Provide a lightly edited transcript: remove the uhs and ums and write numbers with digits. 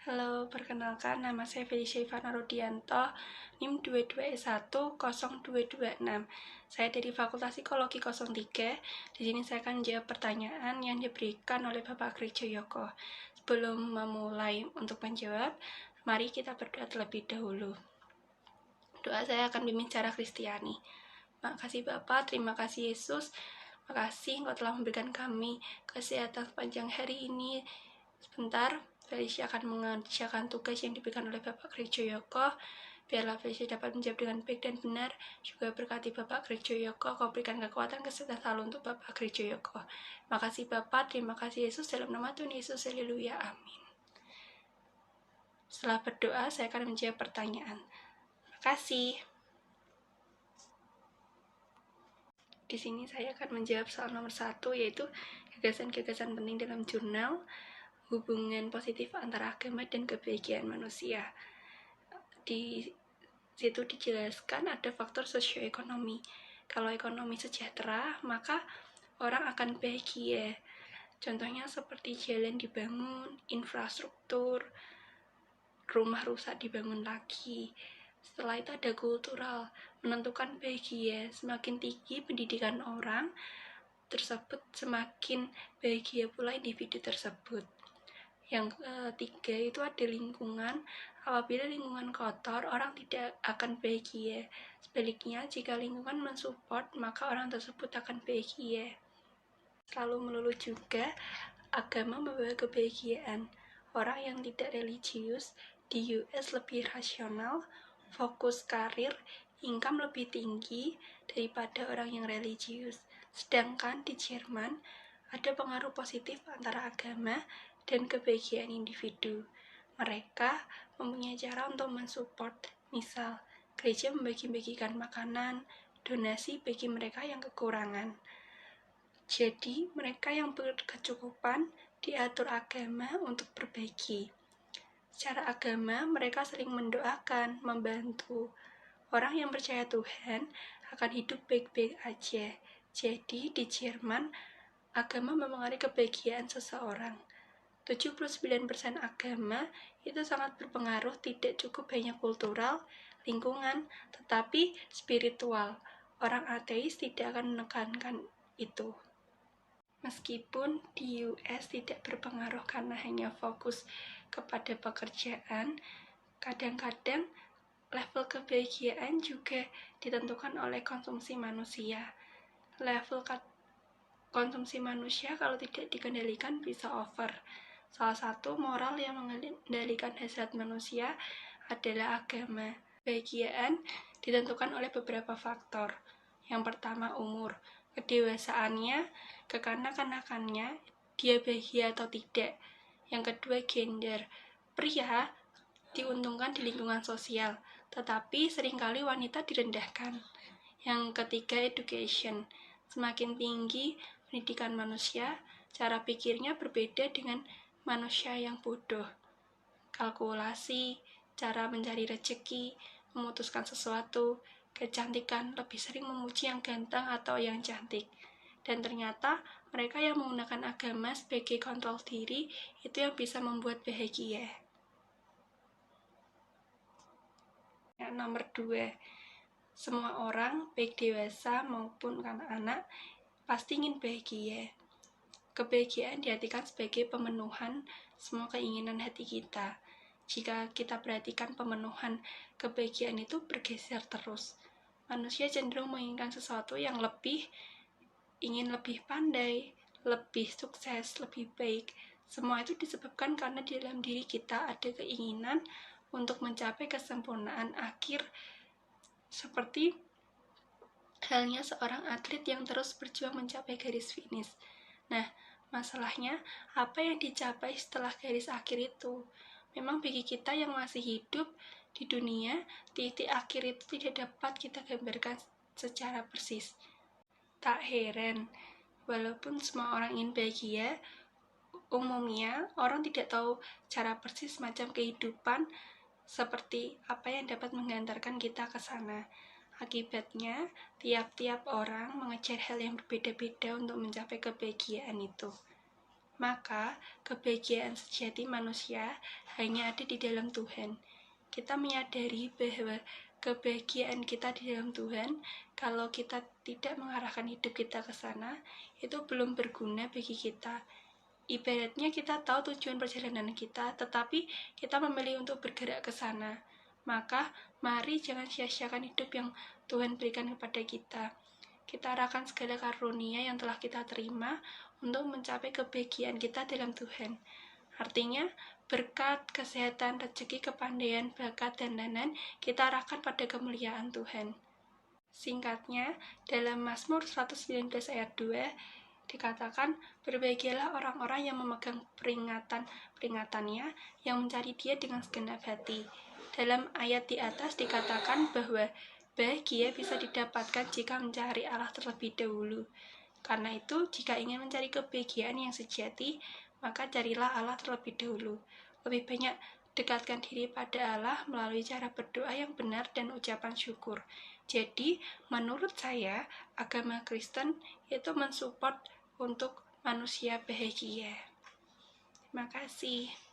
Halo, perkenalkan nama saya Felicia Ivana Rudianto, NIM 22S10226. Saya dari Fakultas Psikologi 03. Di sini saya akan menjawab pertanyaan yang diberikan oleh Bapak Krijoyoko. Sebelum memulai untuk menjawab, mari kita berdoa terlebih dahulu. Doa saya akan bimbing cara Kristiani. Makasih Bapak, terima kasih Yesus, makasih Engkau telah memberikan kami kesehatan sepanjang hari ini. Sebentar, Felicia akan mengerjakan tugas yang diberikan oleh Bapak Krijoyoko. Biarlah Felicia dapat menjawab dengan baik dan benar. Juga berkati Bapak Krijoyoko, Kau berikan kekuatan kesehatan selalu untuk Bapak Krijoyoko. Makasih Bapak, terima kasih Yesus, dalam nama Tuhan Yesus, haleluya, amin. Setelah berdoa, saya akan menjawab pertanyaan. Terima kasih. Di sini saya akan menjawab soal nomor 1, yaitu gagasan-gagasan penting dalam jurnal hubungan positif antara agama dan kebahagiaan manusia. Di situ dijelaskan ada faktor sosioekonomi. Kalau ekonomi sejahtera, maka orang akan bahagia. Contohnya seperti jalan dibangun, infrastruktur, rumah rusak dibangun lagi. Setelah itu ada kultural, menentukan bahagia. Semakin tinggi pendidikan orang tersebut, semakin bahagia pula individu tersebut. Yang ketiga itu ada lingkungan. Apabila lingkungan kotor, orang tidak akan bahagia. Sebaliknya, jika lingkungan mensupport, maka orang tersebut akan bahagia. Lalu melulu juga, agama membawa kebahagiaan. Orang yang tidak religius di US lebih rasional, fokus karir, income lebih tinggi daripada orang yang religius. Sedangkan di Jerman, ada pengaruh positif antara agama dan kebahagiaan individu. Mereka mempunyai cara untuk mensupport, misal gereja membagi-bagikan makanan, donasi bagi mereka yang kekurangan. Jadi, mereka yang berkecukupan diatur agama untuk berbagi. Secara agama, mereka sering mendoakan, membantu. Orang yang percaya Tuhan akan hidup baik-baik aja. Jadi, di Jerman, agama mempengaruhi kebahagiaan seseorang. 79% agama itu sangat berpengaruh, tidak cukup hanya kultural, lingkungan, tetapi spiritual. Orang ateis tidak akan menekankan itu. Meskipun di US tidak berpengaruh karena hanya fokus kepada pekerjaan, kadang-kadang level kebahagiaan juga ditentukan oleh konsumsi manusia. Level konsumsi manusia kalau tidak dikendalikan bisa over. Salah satu moral yang mengendalikan hasrat manusia adalah agama. Kebahagiaan ditentukan oleh beberapa faktor. Yang pertama, umur, kedewasaannya, kekanak-kanakannya, dia bahagia atau tidak. Yang kedua, gender. Pria diuntungkan di lingkungan sosial, tetapi seringkali wanita direndahkan. Yang ketiga, education. Semakin tinggi pendidikan manusia, cara pikirnya berbeda dengan manusia yang bodoh. Kalkulasi, cara mencari rezeki, memutuskan sesuatu, kecantikan, lebih sering memuji yang ganteng atau yang cantik. Dan ternyata mereka yang menggunakan agama sebagai kontrol diri itu yang bisa membuat bahagia. Yang nomor 2, semua orang, baik dewasa maupun anak-anak, pasti ingin bahagia. Kebahagiaan diartikan sebagai pemenuhan semua keinginan hati kita. Jika kita perhatikan, pemenuhan kebahagiaan itu bergeser terus. Manusia cenderung menginginkan sesuatu yang ingin lebih pandai, lebih sukses, lebih baik. Semua itu disebabkan karena di dalam diri kita ada keinginan untuk mencapai kesempurnaan akhir, seperti halnya seorang atlet yang terus berjuang mencapai garis finish. Nah, masalahnya, apa yang dicapai setelah garis akhir itu? Memang bagi kita yang masih hidup di dunia, titik akhir itu tidak dapat kita gambarkan secara persis. Tak heran, walaupun semua orang ingin bahagia, umumnya orang tidak tahu cara persis macam kehidupan seperti apa yang dapat menghantarkan kita ke sana. Akibatnya, tiap-tiap orang mengejar hal yang berbeda-beda untuk mencapai kebahagiaan itu. Maka, kebahagiaan sejati manusia hanya ada di dalam Tuhan. Kita menyadari bahwa kebahagiaan kita di dalam Tuhan, kalau kita tidak mengarahkan hidup kita ke sana, itu belum berguna bagi kita. Ibaratnya kita tahu tujuan perjalanan kita, tetapi kita memilih untuk bergerak ke sana. Maka, mari jangan sia-siakan hidup yang Tuhan berikan kepada kita. Kita arahkan segala karunia yang telah kita terima untuk mencapai kebahagiaan kita dalam Tuhan. Artinya, berkat, kesehatan, rezeki, kepandaian, bakat, dan lain-lain kita arahkan pada kemuliaan Tuhan. Singkatnya, dalam Mazmur 119 ayat 2 dikatakan, berbahagialah orang-orang yang memegang peringatannya, yang mencari Dia dengan segenap hati. Dalam ayat di atas dikatakan bahwa bahagia bisa didapatkan jika mencari Allah terlebih dahulu. Karena itu, jika ingin mencari kebahagiaan yang sejati, maka carilah Allah terlebih dahulu. Lebih banyak dekatkan diri pada Allah melalui cara berdoa yang benar dan ucapan syukur. Jadi, menurut saya, agama Kristen itu mensupport untuk manusia bahagia. Terima kasih.